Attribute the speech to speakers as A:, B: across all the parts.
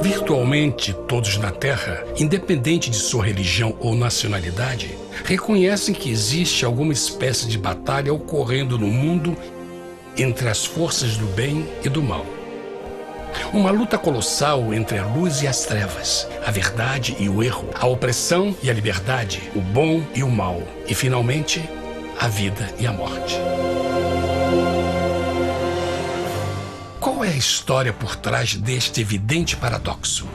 A: Virtualmente todos na Terra, independente de sua religião ou nacionalidade, reconhecem que existe alguma espécie de batalha ocorrendo no mundo entre as forças do bem e do mal. Uma luta colossal entre a luz e as trevas, a verdade e o erro, a opressão e a liberdade, o bom e o mal, e finalmente, a vida e a morte. Qual é a história por trás deste evidente paradoxo?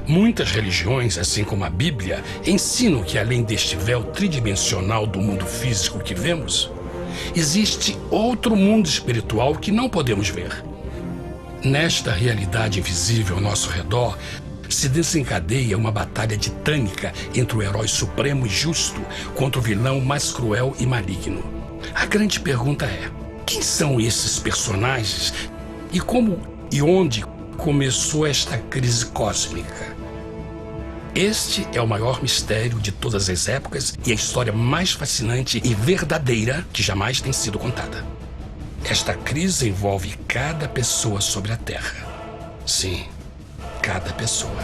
A: Muitas religiões, assim como a Bíblia, ensinam que além deste véu tridimensional do mundo físico que vemos, existe outro mundo espiritual que não podemos ver. Nesta realidade invisível ao nosso redor, se desencadeia uma batalha titânica entre o herói supremo e justo contra o vilão mais cruel e maligno. A grande pergunta é: quem são esses personagens e como e onde começou esta crise cósmica? Este é o maior mistério de todas as épocas e a história mais fascinante e verdadeira que jamais tem sido contada. Esta crise envolve cada pessoa sobre a Terra. Sim, cada pessoa.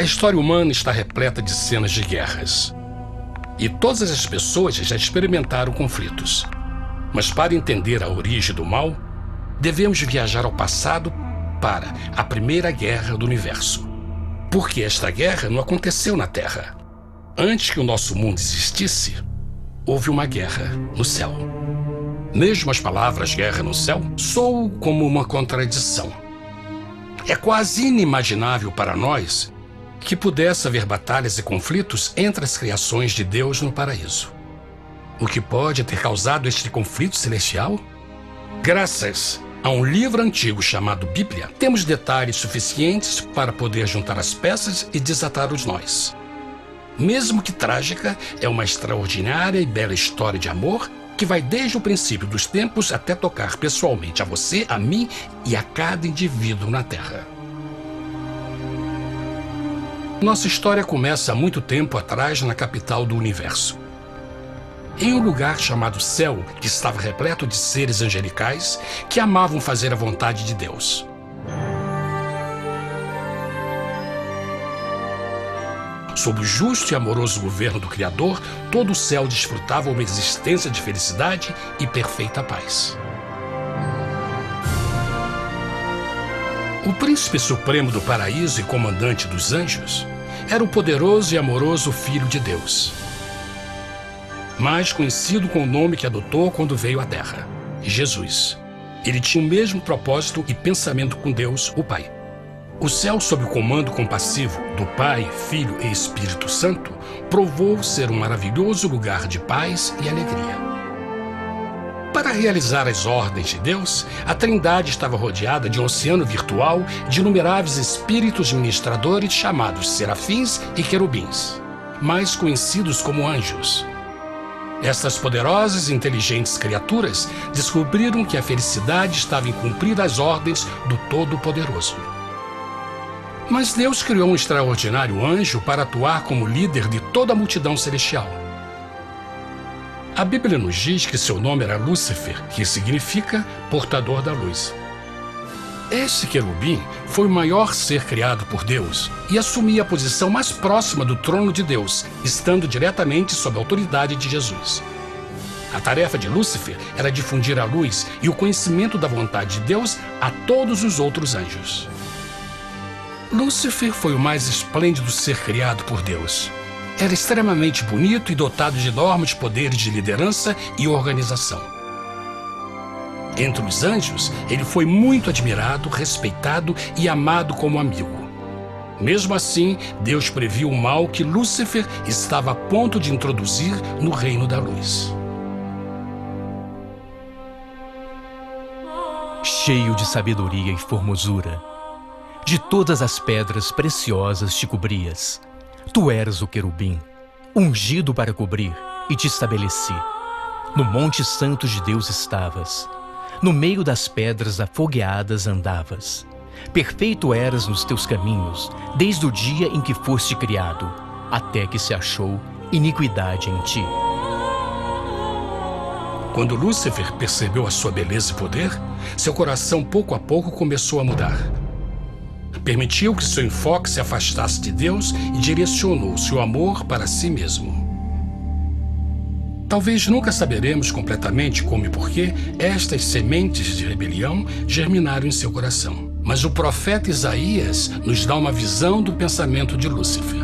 A: A história humana está repleta de cenas de guerras. E todas as pessoas já experimentaram conflitos. Mas para entender a origem do mal, devemos viajar ao passado para a Primeira Guerra do Universo. Porque esta guerra não aconteceu na Terra. Antes que o nosso mundo existisse, houve uma guerra no céu. Mesmo as palavras guerra no céu soam como uma contradição. É quase inimaginável para nós que pudesse haver batalhas e conflitos entre as criações de Deus no paraíso. O que pode ter causado este conflito celestial? Graças a um livro antigo chamado Bíblia, temos detalhes suficientes para poder juntar as peças e desatar os nós. Mesmo que trágica, é uma extraordinária e bela história de amor que vai desde o princípio dos tempos até tocar pessoalmente a você, a mim e a cada indivíduo na Terra. Nossa história começa há muito tempo atrás na capital do universo. Em um lugar chamado Céu, que estava repleto de seres angelicais que amavam fazer a vontade de Deus. Sob o justo e amoroso governo do Criador, todo o céu desfrutava uma existência de felicidade e perfeita paz. O príncipe supremo do paraíso e comandante dos anjos era o poderoso e amoroso Filho de Deus, mais conhecido com o nome que adotou quando veio à Terra, Jesus. Ele tinha o mesmo propósito e pensamento com Deus, o Pai. O céu, sob o comando compassivo do Pai, Filho e Espírito Santo, provou ser um maravilhoso lugar de paz e alegria. Para realizar as ordens de Deus, a Trindade estava rodeada de um oceano virtual de inumeráveis espíritos ministradores chamados serafins e querubins, mais conhecidos como anjos. Estas poderosas e inteligentes criaturas descobriram que a felicidade estava em cumprir as ordens do Todo-Poderoso. Mas Deus criou um extraordinário anjo para atuar como líder de toda a multidão celestial. A Bíblia nos diz que seu nome era Lúcifer, que significa portador da luz. Este querubim foi o maior ser criado por Deus e assumia a posição mais próxima do trono de Deus, estando diretamente sob a autoridade de Jesus. A tarefa de Lúcifer era difundir a luz e o conhecimento da vontade de Deus a todos os outros anjos. Lúcifer foi o mais esplêndido ser criado por Deus. Era extremamente bonito e dotado de enormes poderes de liderança e organização. Entre os anjos, ele foi muito admirado, respeitado e amado como amigo. Mesmo assim, Deus previu o mal que Lúcifer estava a ponto de introduzir no reino da luz.
B: Cheio de sabedoria e formosura, de todas as pedras preciosas te cobrias. Tu eras o querubim, ungido para cobrir, e te estabeleci. No monte santo de Deus estavas. No meio das pedras afogueadas andavas. Perfeito eras nos teus caminhos, desde o dia em que foste criado, até que se achou iniquidade em ti.
A: Quando Lúcifer percebeu a sua beleza e poder, seu coração pouco a pouco começou a mudar. Permitiu que seu enfoque se afastasse de Deus e direcionou seu amor para si mesmo. Talvez nunca saberemos completamente como e porquê estas sementes de rebelião germinaram em seu coração. Mas o profeta Isaías nos dá uma visão do pensamento de Lúcifer.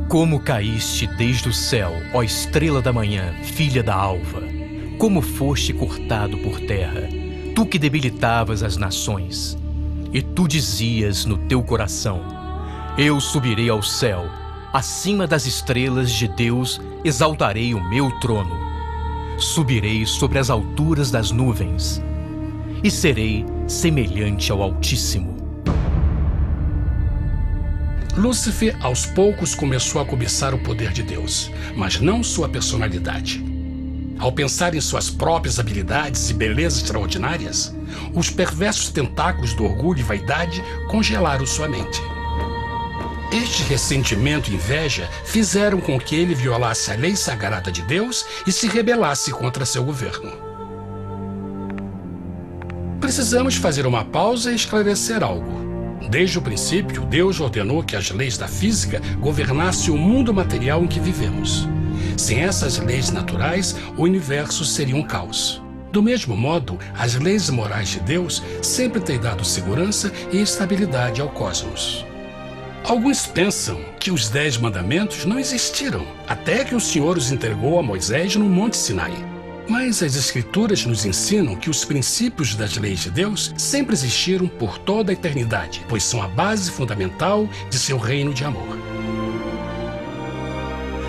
B: Como caíste desde o céu, ó estrela da manhã, filha da alva! Como foste cortado por terra, tu que debilitavas as nações! E tu dizias no teu coração: eu subirei ao céu, acima das estrelas de Deus exaltarei o meu trono. Subirei sobre as alturas das nuvens e serei semelhante ao Altíssimo.
A: Lúcifer, aos poucos, começou a cobiçar o poder de Deus, mas não sua personalidade. Ao pensar em suas próprias habilidades e belezas extraordinárias, os perversos tentáculos do orgulho e vaidade congelaram sua mente. Este ressentimento e inveja fizeram com que ele violasse a lei sagrada de Deus e se rebelasse contra seu governo. Precisamos fazer uma pausa e esclarecer algo. Desde o princípio, Deus ordenou que as leis da física governassem o mundo material em que vivemos. Sem essas leis naturais, o universo seria um caos. Do mesmo modo, as leis morais de Deus sempre têm dado segurança e estabilidade ao cosmos. Alguns pensam que os 10 mandamentos não existiram, até que o Senhor os entregou a Moisés no Monte Sinai. Mas as Escrituras nos ensinam que os princípios das leis de Deus sempre existiram por toda a eternidade, pois são a base fundamental de seu reino de amor.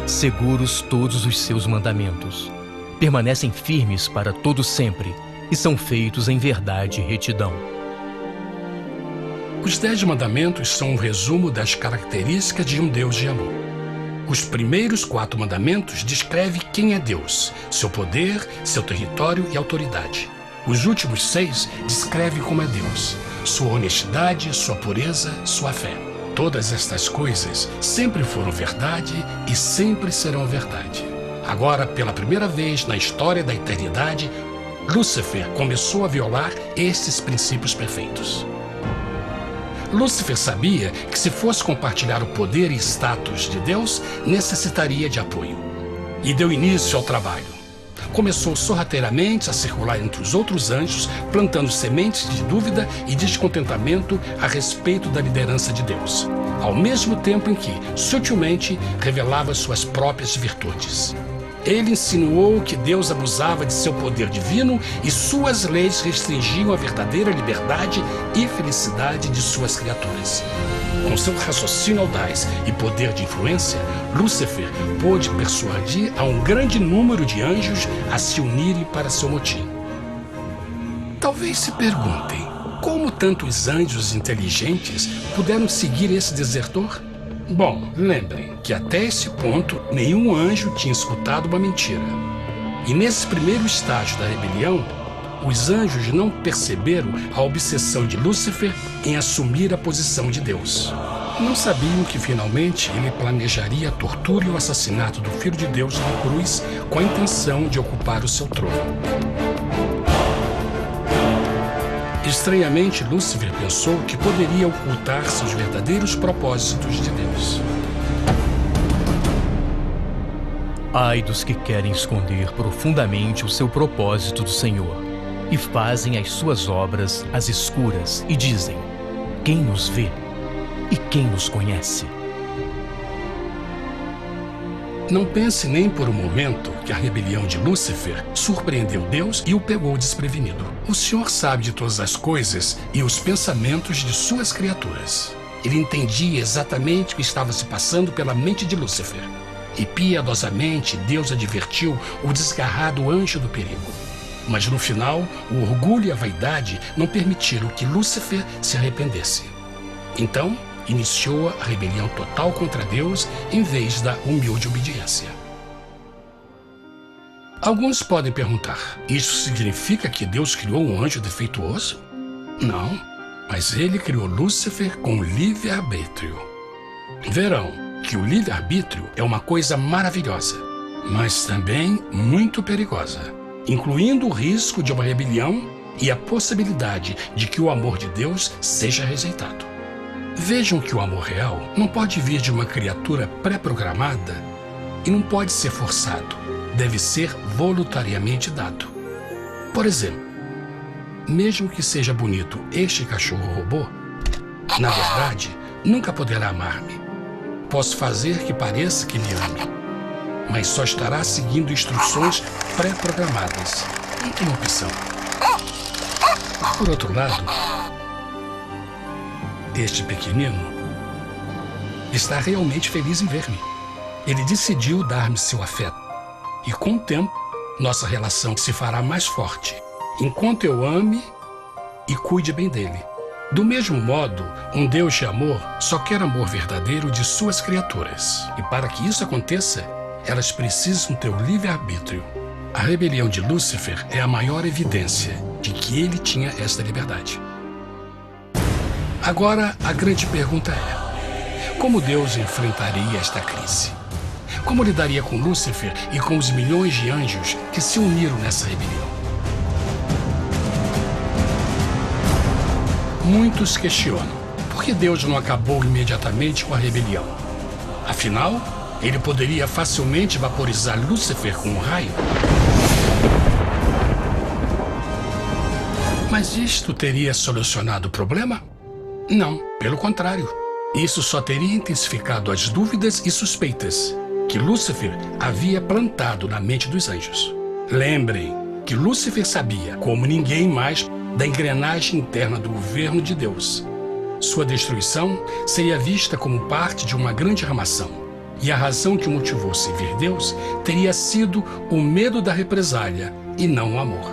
B: Seguros todos os seus mandamentos, permanecem firmes para todo sempre e são feitos em verdade e retidão.
A: Os 10 mandamentos são um resumo das características de um Deus de amor. Os primeiros 4 mandamentos descrevem quem é Deus, seu poder, seu território e autoridade. Os últimos 6 descrevem como é Deus, sua honestidade, sua pureza, sua fé. Todas estas coisas sempre foram verdade e sempre serão verdade. Agora, pela primeira vez na história da eternidade, Lúcifer começou a violar estes princípios perfeitos. Lúcifer sabia que se fosse compartilhar o poder e status de Deus, necessitaria de apoio. E deu início ao trabalho. Começou sorrateiramente a circular entre os outros anjos, plantando sementes de dúvida e descontentamento a respeito da liderança de Deus, ao mesmo tempo em que, sutilmente, revelava suas próprias virtudes. Ele insinuou que Deus abusava de seu poder divino e suas leis restringiam a verdadeira liberdade e felicidade de suas criaturas. Com seu raciocínio audaz e poder de influência, Lúcifer pôde persuadir a um grande número de anjos a se unirem para seu motim. Talvez se perguntem, como tantos anjos inteligentes puderam seguir esse desertor? Bom, lembrem que até esse ponto nenhum anjo tinha escutado uma mentira. E nesse primeiro estágio da rebelião, os anjos não perceberam a obsessão de Lúcifer em assumir a posição de Deus. Não sabiam que finalmente ele planejaria a tortura e o assassinato do Filho de Deus na cruz com a intenção de ocupar o seu trono. Estranhamente, Lúcifer pensou que poderia ocultar seus verdadeiros propósitos de Deus.
B: Ai dos que querem esconder profundamente o seu propósito do Senhor e fazem as suas obras às escuras e dizem: quem nos vê e quem nos conhece?
A: Não pense nem por um momento que a rebelião de Lúcifer surpreendeu Deus e o pegou desprevenido. O Senhor sabe de todas as coisas e os pensamentos de suas criaturas. Ele entendia exatamente o que estava se passando pela mente de Lúcifer. E piedosamente Deus advertiu o desgarrado anjo do perigo. Mas no final, o orgulho e a vaidade não permitiram que Lúcifer se arrependesse. Então, iniciou a rebelião total contra Deus em vez da humilde obediência. Alguns podem perguntar: isso significa que Deus criou um anjo defeituoso? Não, mas ele criou Lúcifer com livre-arbítrio. Verão que o livre-arbítrio é uma coisa maravilhosa, mas também muito perigosa, incluindo o risco de uma rebelião e a possibilidade de que o amor de Deus seja rejeitado. Vejam que o amor real não pode vir de uma criatura pré-programada e não pode ser forçado, deve ser voluntariamente dado. Por exemplo, mesmo que seja bonito este cachorro robô, na verdade, nunca poderá amar-me. Posso fazer que pareça que me ame, mas só estará seguindo instruções pré-programadas. Não tem opção. Por outro lado, este pequenino está realmente feliz em ver-me. Ele decidiu dar-me seu afeto. E com o tempo, nossa relação se fará mais forte, enquanto eu ame e cuide bem dele. Do mesmo modo, um Deus de amor só quer amor verdadeiro de suas criaturas. E para que isso aconteça, elas precisam ter o livre-arbítrio. A rebelião de Lúcifer é a maior evidência de que ele tinha esta liberdade. Agora, a grande pergunta é: como Deus enfrentaria esta crise? Como lidaria com Lúcifer e com os milhões de anjos que se uniram nessa rebelião? Muitos questionam por que Deus não acabou imediatamente com a rebelião. Afinal, ele poderia facilmente vaporizar Lúcifer com um raio. Mas isto teria solucionado o problema? Não, pelo contrário. Isso só teria intensificado as dúvidas e suspeitas que Lúcifer havia plantado na mente dos anjos. Lembrem que Lúcifer sabia, como ninguém mais, da engrenagem interna do governo de Deus. Sua destruição seria vista como parte de uma grande armação, e a razão que o motivou a servir Deus teria sido o medo da represália e não o amor.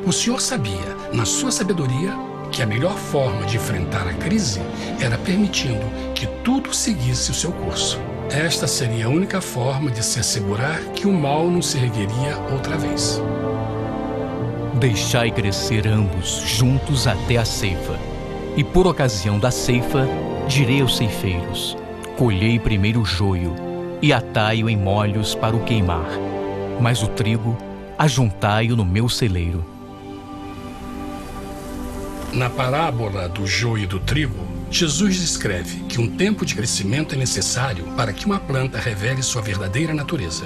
A: O Senhor sabia, na sua sabedoria, que a melhor forma de enfrentar a crise era permitindo que tudo seguisse o seu curso. Esta seria a única forma de se assegurar que o mal não se ergueria outra vez.
B: Deixai crescer ambos juntos até a ceifa. E por ocasião da ceifa, direi aos ceifeiros: colhei primeiro o joio e atai-o em molhos para o queimar, mas o trigo ajuntai-o no meu celeiro.
A: Na parábola do joio e do trigo, Jesus descreve que um tempo de crescimento é necessário para que uma planta revele sua verdadeira natureza.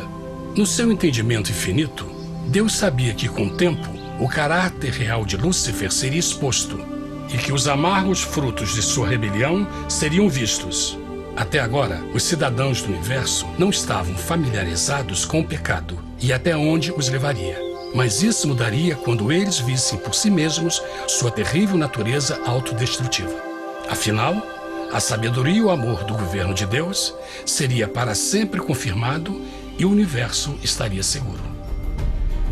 A: No seu entendimento infinito, Deus sabia que com o tempo, o caráter real de Lúcifer seria exposto e que os amargos frutos de sua rebelião seriam vistos. Até agora, os cidadãos do universo não estavam familiarizados com o pecado e até onde os levaria. Mas isso mudaria quando eles vissem por si mesmos sua terrível natureza autodestrutiva. Afinal, a sabedoria e o amor do governo de Deus seria para sempre confirmado e o universo estaria seguro.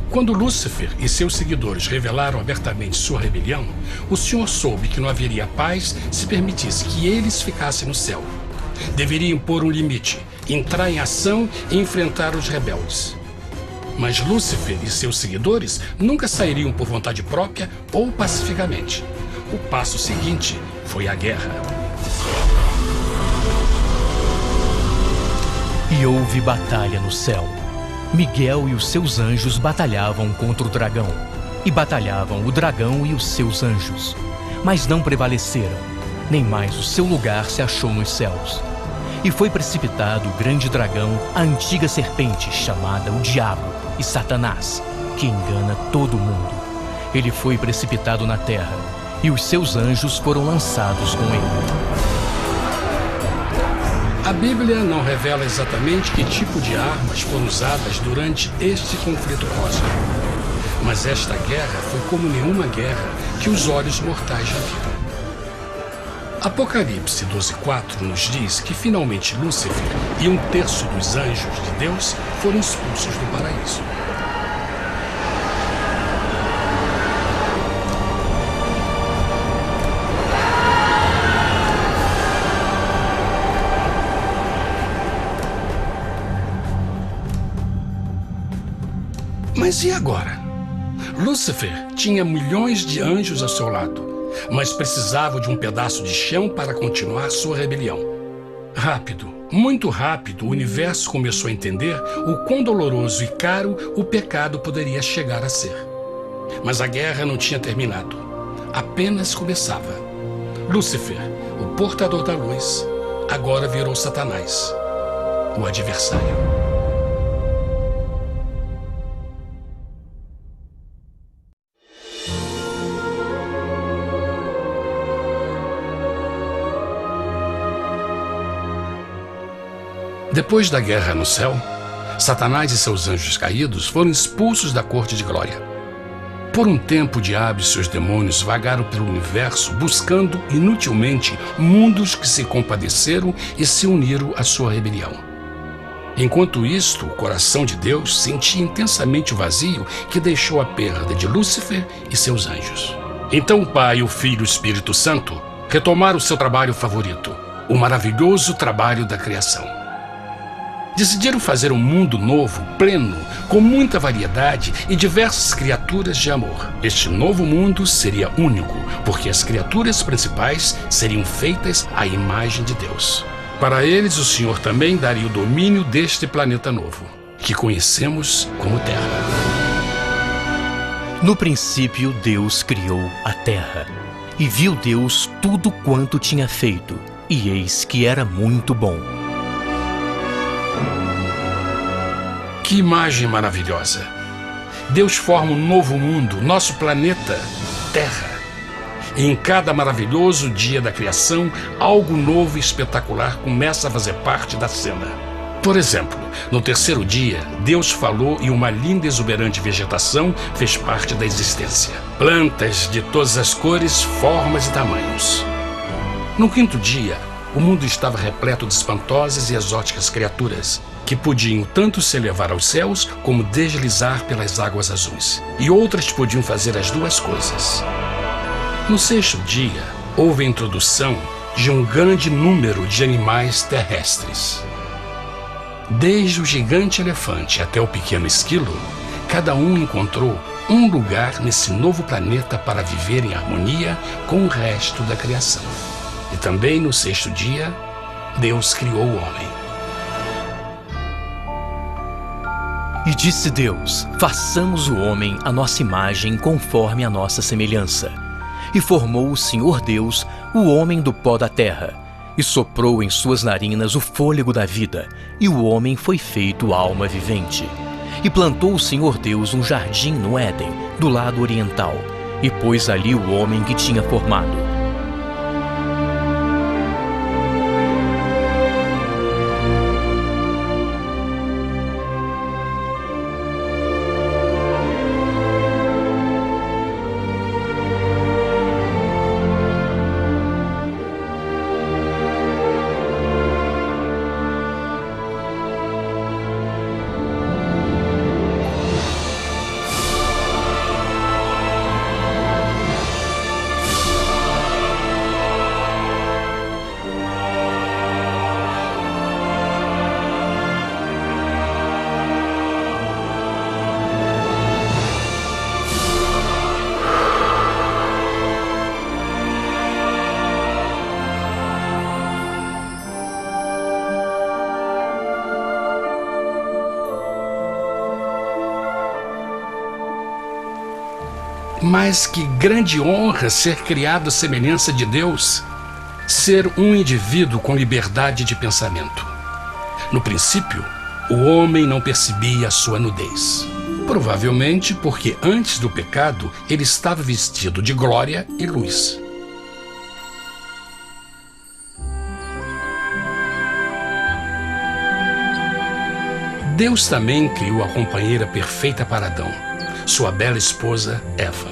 A: Quando Lúcifer e seus seguidores revelaram abertamente sua rebelião, o Senhor soube que não haveria paz se permitisse que eles ficassem no céu. Deveriam pôr um limite, entrar em ação e enfrentar os rebeldes. Mas Lúcifer e seus seguidores nunca sairiam por vontade própria ou pacificamente. O passo seguinte foi a guerra.
B: E houve batalha no céu. Miguel e os seus anjos batalhavam contra o dragão. E batalhavam o dragão e os seus anjos. Mas não prevaleceram, nem mais o seu lugar se achou nos céus. E foi precipitado o grande dragão, a antiga serpente, chamada o Diabo e Satanás, que engana todo mundo. Ele foi precipitado na terra, e os seus anjos foram lançados com ele.
A: A Bíblia não revela exatamente que tipo de armas foram usadas durante este conflito cósmico. Mas esta guerra foi como nenhuma guerra que os olhos mortais já viram. Apocalipse 12:4 nos diz que finalmente Lúcifer e 1/3 dos anjos de Deus foram expulsos do paraíso. Mas e agora? Lúcifer tinha milhões de anjos ao seu lado, mas precisava de um pedaço de chão para continuar sua rebelião. Rápido, muito rápido, o universo começou a entender o quão doloroso e caro o pecado poderia chegar a ser. Mas a guerra não tinha terminado, apenas começava. Lúcifer, o portador da luz, agora virou Satanás, o adversário. Depois da guerra no céu, Satanás e seus anjos caídos foram expulsos da corte de glória. Por um tempo, o diabo e seus demônios vagaram pelo universo buscando inutilmente mundos que se compadeceram e se uniram à sua rebelião. Enquanto isto, o coração de Deus sentia intensamente o vazio que deixou a perda de Lúcifer e seus anjos. Então o Pai, o Filho e o Espírito Santo retomaram seu trabalho favorito, o maravilhoso trabalho da criação. Decidiram fazer um mundo novo, pleno, com muita variedade e diversas criaturas de amor. Este novo mundo seria único, porque as criaturas principais seriam feitas à imagem de Deus. Para eles, o Senhor também daria o domínio deste planeta novo, que conhecemos como Terra.
B: No princípio, Deus criou a terra. E viu Deus tudo quanto tinha feito, e eis que era muito bom.
A: Que imagem maravilhosa! Deus forma um novo mundo, nosso planeta, Terra. E em cada maravilhoso dia da criação, algo novo e espetacular começa a fazer parte da cena. Por exemplo, no terceiro dia, Deus falou e uma linda e exuberante vegetação fez parte da existência. Plantas de todas as cores, formas e tamanhos. No quinto dia, o mundo estava repleto de espantosas e exóticas criaturas, que podiam tanto se elevar aos céus como deslizar pelas águas azuis. E outras podiam fazer as duas coisas. No sexto dia, houve a introdução de um grande número de animais terrestres. Desde o gigante elefante até o pequeno esquilo, cada um encontrou um lugar nesse novo planeta para viver em harmonia com o resto da criação. E também no sexto dia, Deus criou o homem.
B: E disse Deus: façamos o homem à nossa imagem conforme a nossa semelhança. E formou o Senhor Deus o homem do pó da terra, e soprou em suas narinas o fôlego da vida, e o homem foi feito alma vivente. E plantou o Senhor Deus um jardim no Éden, do lado oriental, e pôs ali o homem que tinha formado.
A: Mas que grande honra ser criado à semelhança de Deus, ser um indivíduo com liberdade de pensamento. No princípio, o homem não percebia a sua nudez. Provavelmente porque antes do pecado ele estava vestido de glória e luz. Deus também criou a companheira perfeita para Adão, sua bela esposa Eva.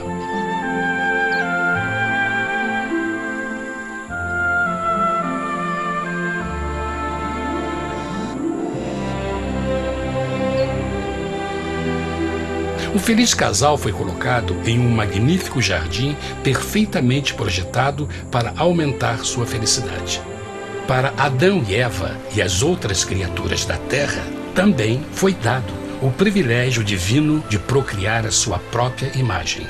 A: O feliz casal foi colocado em um magnífico jardim perfeitamente projetado para aumentar sua felicidade. Para Adão e Eva e as outras criaturas da terra, também foi dado o privilégio divino de procriar a sua própria imagem.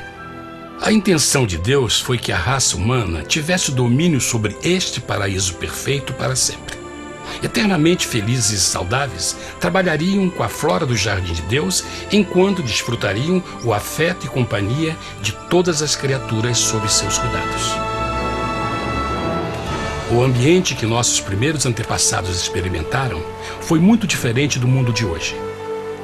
A: A intenção de Deus foi que a raça humana tivesse domínio sobre este paraíso perfeito para sempre. Eternamente felizes e saudáveis, trabalhariam com a flora do jardim de Deus enquanto desfrutariam o afeto e companhia de todas as criaturas sob seus cuidados. O ambiente que nossos primeiros antepassados experimentaram foi muito diferente do mundo de hoje.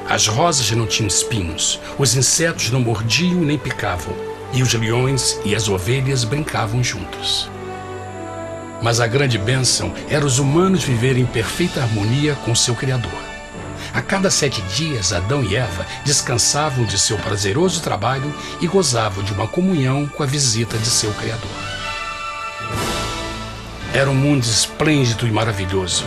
A: As rosas não tinham espinhos, os insetos não mordiam nem picavam, e os leões e as ovelhas brincavam juntos. Mas a grande bênção era os humanos viverem em perfeita harmonia com seu Criador. A cada 7 dias, Adão e Eva descansavam de seu prazeroso trabalho e gozavam de uma comunhão com a visita de seu Criador. Era um mundo esplêndido e maravilhoso.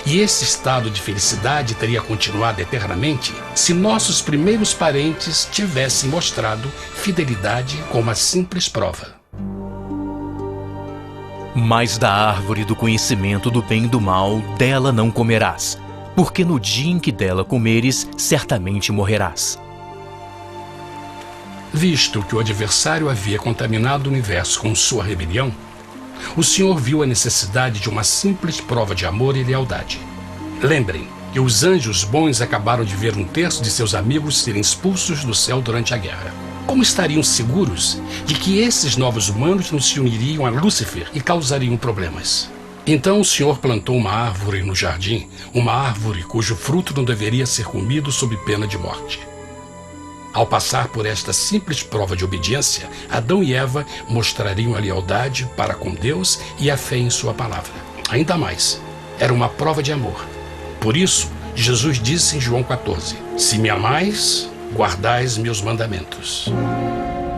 A: E esse estado de felicidade teria continuado eternamente se nossos primeiros parentes tivessem mostrado fidelidade como a simples prova.
B: Mas da árvore do conhecimento do bem e do mal, dela não comerás, porque no dia em que dela comeres, certamente morrerás.
A: Visto que o adversário havia contaminado o universo com sua rebelião, o Senhor viu a necessidade de uma simples prova de amor e lealdade. Lembrem que os anjos bons acabaram de ver 1/3 de seus amigos serem expulsos do céu durante a guerra. Como estariam seguros de que esses novos humanos não se uniriam a Lúcifer e causariam problemas? Então o Senhor plantou uma árvore no jardim, uma árvore cujo fruto não deveria ser comido sob pena de morte. Ao passar por esta simples prova de obediência, Adão e Eva mostrariam a lealdade para com Deus e a fé em sua palavra. Ainda mais, era uma prova de amor. Por isso, Jesus disse em João 14: "Se me amais, guardais meus mandamentos."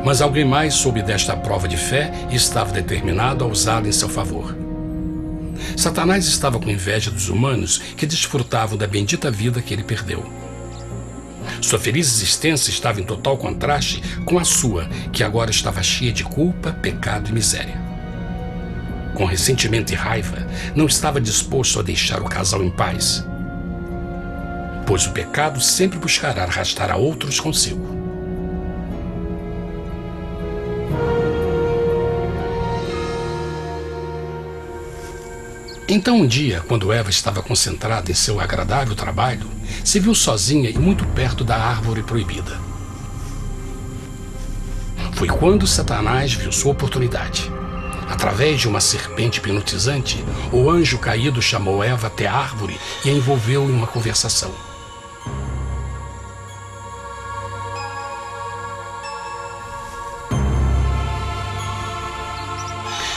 A: Mas alguém mais soube desta prova de fé e estava determinado a usá-la em seu favor. Satanás estava com inveja dos humanos que desfrutavam da bendita vida que ele perdeu. Sua feliz existência estava em total contraste com a sua, que agora estava cheia de culpa, pecado e miséria. Com ressentimento e raiva, não estava disposto a deixar o casal em paz, pois o pecado sempre buscará arrastar a outros consigo. Então um dia, quando Eva estava concentrada em seu agradável trabalho, se viu sozinha e muito perto da árvore proibida. Foi quando Satanás viu sua oportunidade. Através de uma serpente hipnotizante, o anjo caído chamou Eva até a árvore e a envolveu em uma conversação.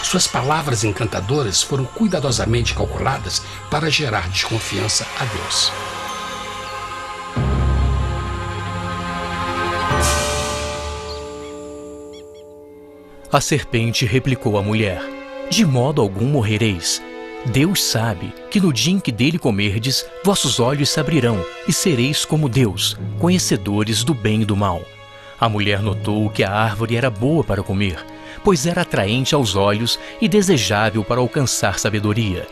A: Suas palavras encantadoras foram cuidadosamente calculadas para gerar desconfiança a Deus.
B: A serpente replicou à mulher: "De modo algum morrereis. Deus sabe que no dia em que dele comerdes, vossos olhos se abrirão e sereis como Deus, conhecedores do bem e do mal." A mulher notou que a árvore era boa para comer, pois era atraente aos olhos e desejável para alcançar sabedoria.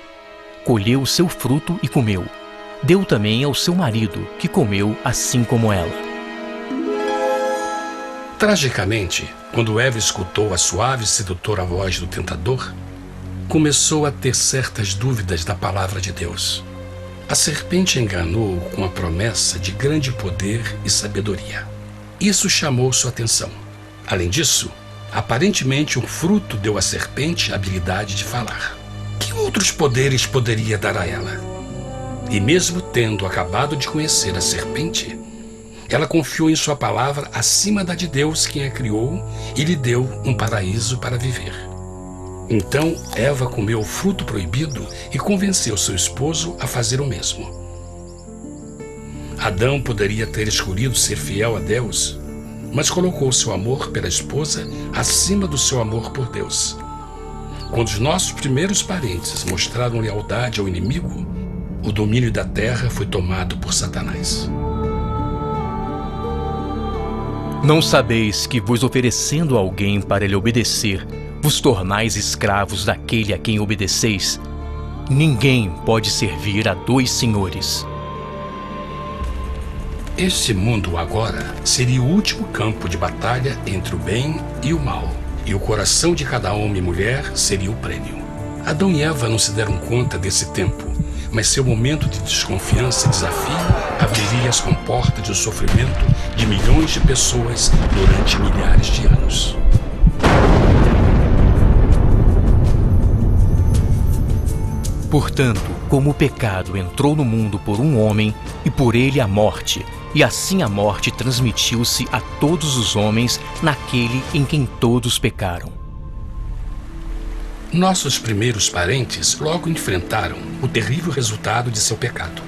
B: Colheu o seu fruto e comeu. Deu também ao seu marido, que comeu assim como ela.
A: Tragicamente, quando Eva escutou a suave e sedutora voz do tentador, começou a ter certas dúvidas da palavra de Deus. A serpente enganou-o com a promessa de grande poder e sabedoria. Isso chamou sua atenção. Além disso, aparentemente um fruto deu à serpente a habilidade de falar. Que outros poderes poderia dar a ela? E mesmo tendo acabado de conhecer a serpente, ela confiou em sua palavra acima da de Deus, quem a criou, e lhe deu um paraíso para viver. Então Eva comeu o fruto proibido e convenceu seu esposo a fazer o mesmo. Adão poderia ter escolhido ser fiel a Deus, mas colocou seu amor pela esposa acima do seu amor por Deus. Quando os nossos primeiros parentes mostraram lealdade ao inimigo, o domínio da terra foi tomado por Satanás.
B: Não sabeis que, vos oferecendo a alguém para lhe obedecer, vos tornais escravos daquele a quem obedeceis? Ninguém pode servir a dois senhores.
A: Este mundo agora seria o último campo de batalha entre o bem e o mal, e o coração de cada homem e mulher seria o prêmio. Adão e Eva não se deram conta desse tempo, mas seu momento de desconfiança e desafio abriria as comportas do sofrimento de milhões de pessoas durante milhares de anos.
B: Portanto, como o pecado entrou no mundo por um homem, e por ele a morte, e assim a morte transmitiu-se a todos os homens naquele em quem todos pecaram.
A: Nossos primeiros parentes logo enfrentaram o terrível resultado de seu pecado.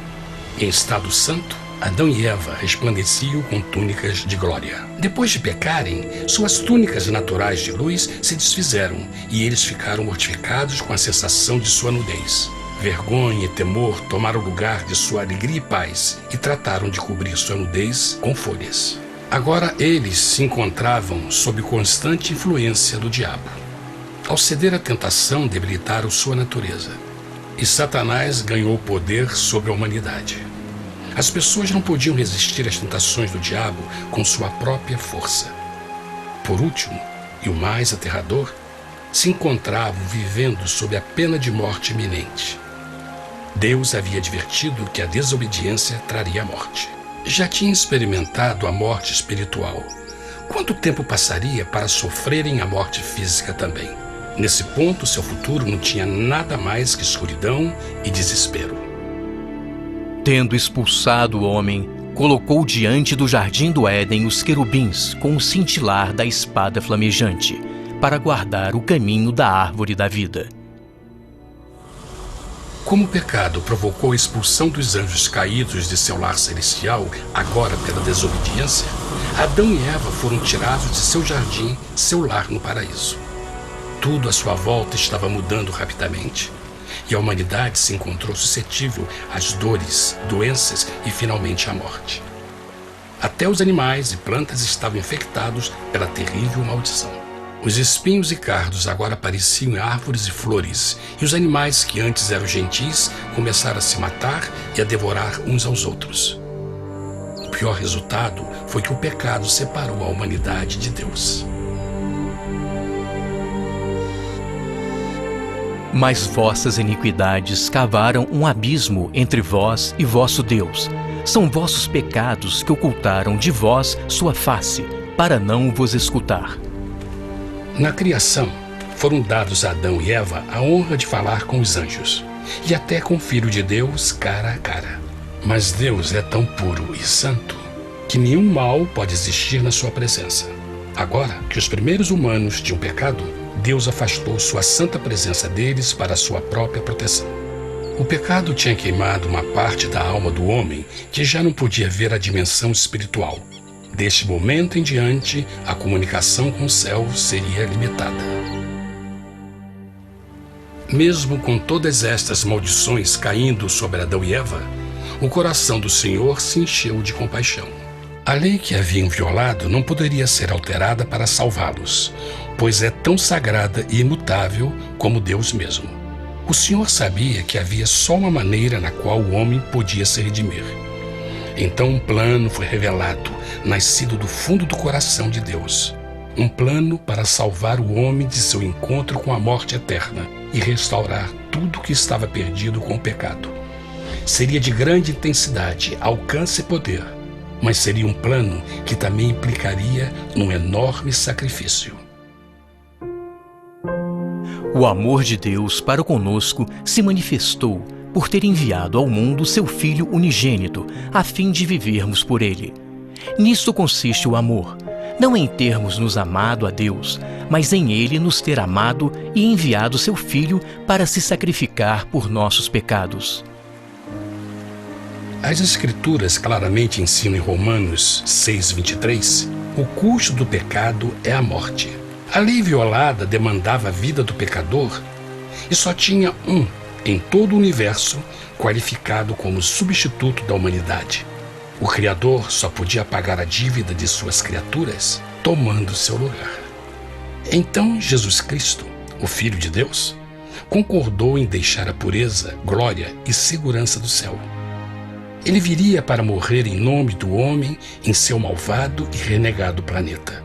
A: Em estado santo, Adão e Eva resplandeciam com túnicas de glória. Depois de pecarem, suas túnicas naturais de luz se desfizeram e eles ficaram mortificados com a sensação de sua nudez. Vergonha e temor tomaram o lugar de sua alegria e paz e trataram de cobrir sua nudez com folhas. Agora eles se encontravam sob constante influência do diabo. Ao ceder à tentação, debilitaram sua natureza, e Satanás ganhou poder sobre a humanidade. As pessoas não podiam resistir às tentações do diabo com sua própria força. Por último, e o mais aterrador, se encontravam vivendo sob a pena de morte iminente. Deus havia advertido que a desobediência traria a morte. Já tinha experimentado a morte espiritual. Quanto tempo passaria para sofrerem a morte física também? Nesse ponto, seu futuro não tinha nada mais que escuridão e desespero.
B: Tendo expulsado o homem, colocou diante do jardim do Éden os querubins com o cintilar da espada flamejante, para guardar o caminho da árvore da vida.
A: Como o pecado provocou a expulsão dos anjos caídos de seu lar celestial, agora pela desobediência, Adão e Eva foram tirados de seu jardim, seu lar no paraíso. Tudo à sua volta estava mudando rapidamente, e a humanidade se encontrou suscetível às dores, doenças e finalmente à morte. Até os animais e plantas estavam infectados pela terrível maldição. Os espinhos e cardos agora pareciam árvores e flores, e os animais que antes eram gentis começaram a se matar e a devorar uns aos outros. O pior resultado foi que o pecado separou a humanidade de Deus.
B: Mas vossas iniquidades cavaram um abismo entre vós e vosso Deus. São vossos pecados que ocultaram de vós sua face, para não vos escutar.
A: Na criação, foram dados a Adão e Eva a honra de falar com os anjos, e até com o Filho de Deus cara a cara. Mas Deus é tão puro e santo que nenhum mal pode existir na sua presença. Agora que os primeiros humanos tinham pecado, Deus afastou sua santa presença deles para a sua própria proteção. O pecado tinha queimado uma parte da alma do homem que já não podia ver a dimensão espiritual. Deste momento em diante, a comunicação com o céu seria limitada. Mesmo com todas estas maldições caindo sobre Adão e Eva, o coração do Senhor se encheu de compaixão. A lei que haviam violado não poderia ser alterada para salvá-los, pois é tão sagrada e imutável como Deus mesmo. O Senhor sabia que havia só uma maneira na qual o homem podia se redimir. Então um plano foi revelado, nascido do fundo do coração de Deus. Um plano para salvar o homem de seu encontro com a morte eterna e restaurar tudo que estava perdido com o pecado. Seria de grande intensidade, alcance e poder. mas seria um plano que também implicaria num enorme sacrifício.
B: O amor de Deus para conosco se manifestou por ter enviado ao mundo seu Filho unigênito, a fim de vivermos por ele. Nisto consiste o amor, não em termos nos amado a Deus, mas em ele nos ter amado e enviado seu Filho para se sacrificar por nossos pecados.
A: As Escrituras claramente ensinam em Romanos 6:23, o custo do pecado é a morte. A lei violada demandava a vida do pecador e só tinha um em todo o universo qualificado como substituto da humanidade. O Criador só podia pagar a dívida de suas criaturas tomando seu lugar. Então Jesus Cristo, o Filho de Deus, concordou em deixar a pureza, glória e segurança do céu. Ele viria para morrer em nome do homem em seu malvado e renegado planeta.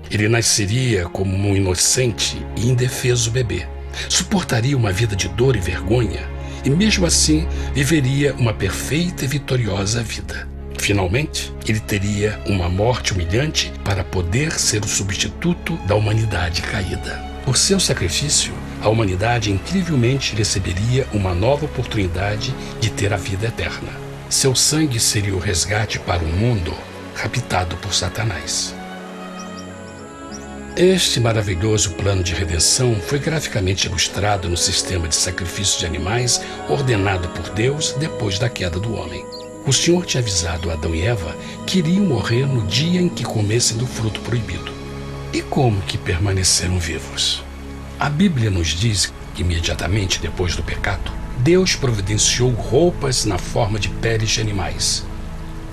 A: Ele nasceria como um inocente e indefeso bebê, suportaria uma vida de dor e vergonha e mesmo assim viveria uma perfeita e vitoriosa vida. Finalmente, ele teria uma morte humilhante para poder ser o substituto da humanidade caída. Por seu sacrifício, a humanidade incrivelmente receberia uma nova oportunidade de ter a vida eterna. Seu sangue seria o resgate para um mundo raptado por Satanás. Este maravilhoso plano de redenção foi graficamente ilustrado no sistema de sacrifício de animais ordenado por Deus depois da queda do homem. O Senhor tinha avisado Adão e Eva que iriam morrer no dia em que comessem do fruto proibido. E como que permaneceram vivos? A Bíblia nos diz que imediatamente depois do pecado, Deus providenciou roupas na forma de peles de animais.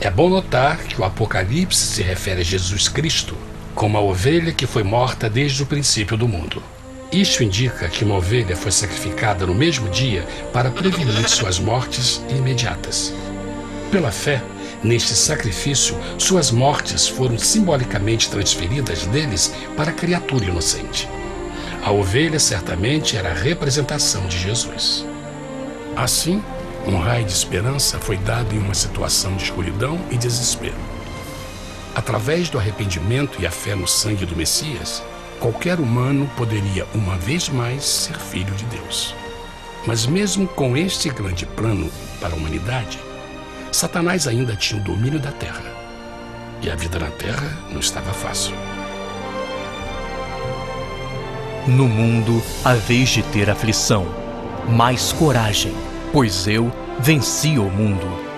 A: É bom notar que o Apocalipse se refere a Jesus Cristo como a ovelha que foi morta desde o princípio do mundo. Isto indica que uma ovelha foi sacrificada no mesmo dia para prevenir suas mortes imediatas. Pela fé, neste sacrifício, suas mortes foram simbolicamente transferidas deles para a criatura inocente. A ovelha certamente era a representação de Jesus. Assim, um raio de esperança foi dado em uma situação de escuridão e desespero. Através do arrependimento e a fé no sangue do Messias, qualquer humano poderia uma vez mais ser filho de Deus. Mas mesmo com este grande plano para a humanidade, Satanás ainda tinha o domínio da terra. E a vida na terra não estava fácil.
B: No mundo haveis de ter aflição, mas coragem, pois eu venci o mundo.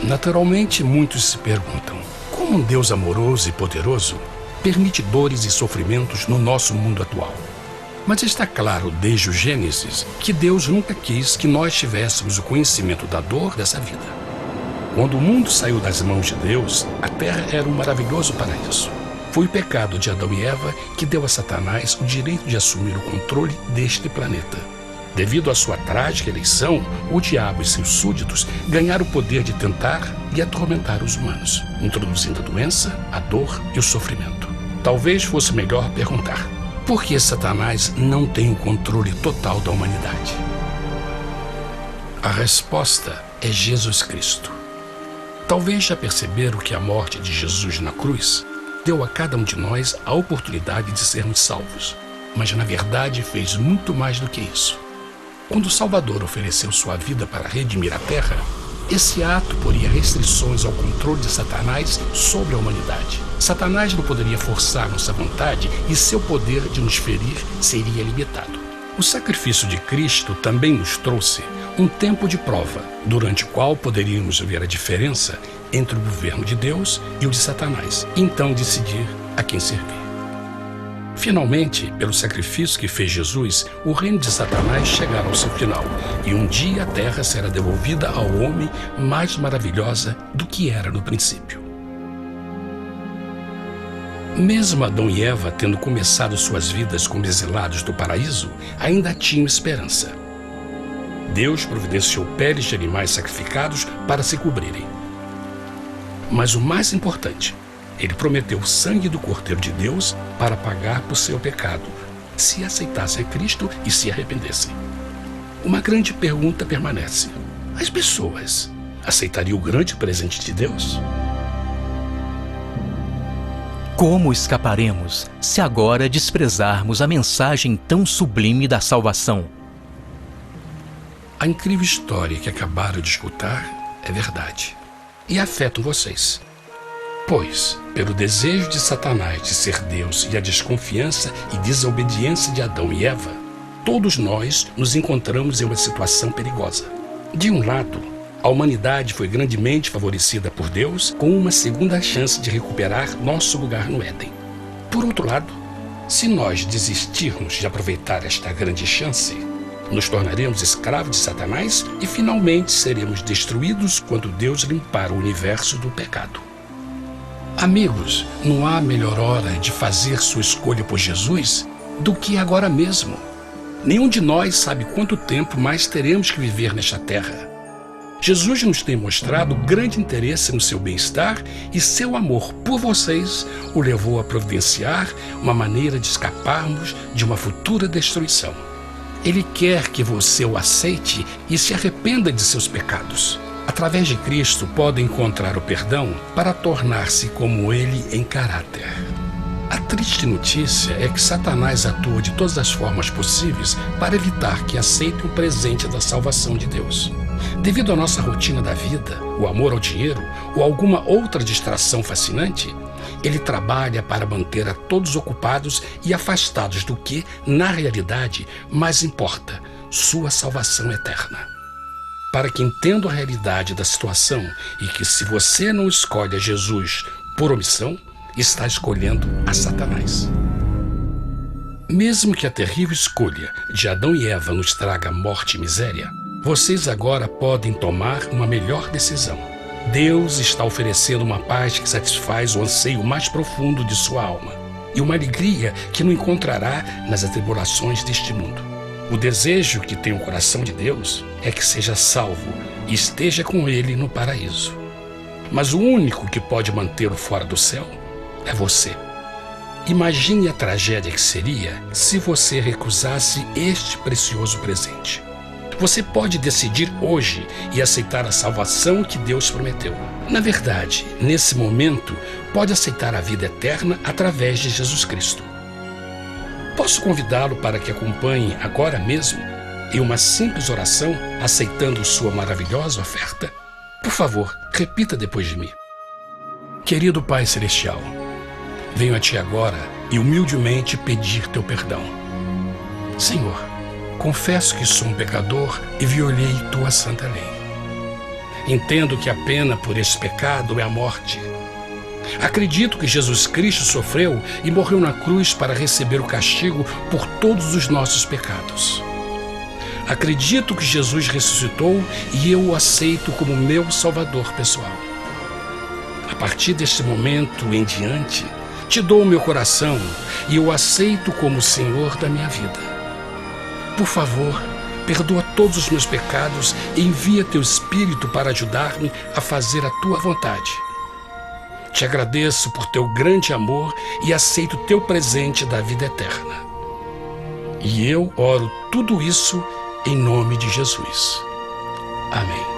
A: Naturalmente, muitos se perguntam, como um Deus amoroso e poderoso permite dores e sofrimentos no nosso mundo atual? Mas está claro desde o Gênesis que Deus nunca quis que nós tivéssemos o conhecimento da dor dessa vida. Quando o mundo saiu das mãos de Deus, a terra era um maravilhoso paraíso. Foi o pecado de Adão e Eva que deu a Satanás o direito de assumir o controle deste planeta. Devido à sua trágica eleição, o diabo e seus súditos ganharam o poder de tentar e atormentar os humanos, introduzindo a doença, a dor e o sofrimento. Talvez fosse melhor perguntar: por que Satanás não tem o controle total da humanidade? A resposta é Jesus Cristo. Talvez já perceberam que a morte de Jesus na cruz deu a cada um de nós a oportunidade de sermos salvos, mas na verdade fez muito mais do que isso. Quando o Salvador ofereceu sua vida para redimir a terra, esse ato poria restrições ao controle de Satanás sobre a humanidade. Satanás não poderia forçar nossa vontade e seu poder de nos ferir seria limitado. O sacrifício de Cristo também nos trouxe um tempo de prova, durante o qual poderíamos ver a diferença entre o governo de Deus e o de Satanás, e então decidir a quem servir. Finalmente, pelo sacrifício que fez Jesus, o reino de Satanás chegará ao seu final, e um dia a terra será devolvida ao homem mais maravilhosa do que era no princípio. Mesmo Adão e Eva tendo começado suas vidas como exilados do paraíso, ainda tinham esperança. Deus providenciou peles de animais sacrificados para se cobrirem. Mas o mais importante, ele prometeu o sangue do Cordeiro de Deus para pagar por seu pecado, se aceitassem a Cristo e se arrependessem. Uma grande pergunta permanece: as pessoas aceitaria o grande presente de Deus?
B: Como escaparemos se agora desprezarmos a mensagem tão sublime da salvação?
A: A incrível história que acabaram de escutar é verdade e afeta vocês. Pois, pelo desejo de Satanás de ser Deus e a desconfiança e desobediência de Adão e Eva, todos nós nos encontramos em uma situação perigosa. De um lado, a humanidade foi grandemente favorecida por Deus com uma segunda chance de recuperar nosso lugar no Éden. Por outro lado, se nós desistirmos de aproveitar esta grande chance, nos tornaremos escravos de Satanás e finalmente seremos destruídos quando Deus limpar o universo do pecado. Amigos, não há melhor hora de fazer sua escolha por Jesus do que agora mesmo. Nenhum de nós sabe quanto tempo mais teremos que viver nesta terra. Jesus nos tem mostrado grande interesse no seu bem-estar e seu amor por vocês o levou a providenciar uma maneira de escaparmos de uma futura destruição. Ele quer que você o aceite e se arrependa de seus pecados. Através de Cristo, pode encontrar o perdão para tornar-se como Ele em caráter. A triste notícia é que Satanás atua de todas as formas possíveis para evitar que aceite o presente da salvação de Deus. Devido à nossa rotina da vida, o amor ao dinheiro ou alguma outra distração fascinante, ele trabalha para manter a todos ocupados e afastados do que, na realidade, mais importa, sua salvação eterna. Para que entenda a realidade da situação e que, se você não escolhe a Jesus por omissão, está escolhendo a Satanás. Mesmo que a terrível escolha de Adão e Eva nos traga morte e miséria, vocês agora podem tomar uma melhor decisão. Deus está oferecendo uma paz que satisfaz o anseio mais profundo de sua alma e uma alegria que não encontrará nas atribulações deste mundo. O desejo que tem o coração de Deus é que seja salvo e esteja com Ele no paraíso. Mas o único que pode mantê-lo fora do céu é você. Imagine a tragédia que seria se você recusasse este precioso presente. Você pode decidir hoje e aceitar a salvação que Deus prometeu. Na verdade, nesse momento, pode aceitar a vida eterna através de Jesus Cristo. Posso convidá-lo para que acompanhe agora mesmo em uma simples oração, aceitando sua maravilhosa oferta? Por favor, repita depois de mim. Querido Pai Celestial, venho a Ti agora e humildemente pedir Teu perdão. Senhor, confesso que sou um pecador e violei Tua santa lei. Entendo que a pena por esse pecado é a morte. Acredito que Jesus Cristo sofreu e morreu na cruz para receber o castigo por todos os nossos pecados. Acredito que Jesus ressuscitou e eu o aceito como meu Salvador pessoal. A partir deste momento em diante, Te dou o meu coração e eu o aceito como o Senhor da minha vida. Por favor, perdoa todos os meus pecados e envia Teu Espírito para ajudar-me a fazer a Tua vontade. Te agradeço por Teu grande amor e aceito Teu presente da vida eterna. E eu oro tudo isso em nome de Jesus. Amém.